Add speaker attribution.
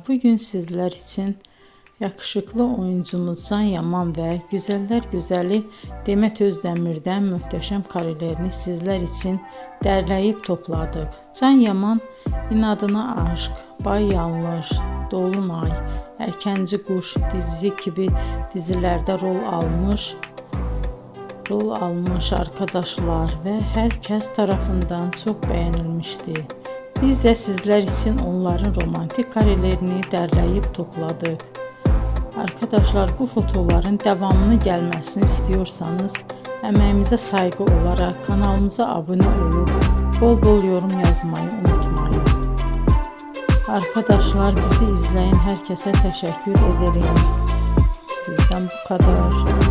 Speaker 1: bugün sizler için yakışıklı oyuncumuz Can Yaman ve güzeller güzeli Demet Özdemir'den muhteşem karelerini sizler için derleyip topladık. Can Yaman İnadına Aşk, Bay Yanlış, Dolunay, Erkenci Kuş dizi gibi dizilerde rol almış arkadaşlar ve herkes tarafından çok beğenilmişti. Biz de sizler için onların romantik karelerini derleyip topladık. Arkadaşlar, bu fotoların devamını gelmesini istiyorsanız emeğimize saygı olarak kanalımıza abone olup bol bol yorum yazmayı unutmayın. Arkadaşlar, bizi izleyen herkese teşekkür ederim. Bizden bu kadar.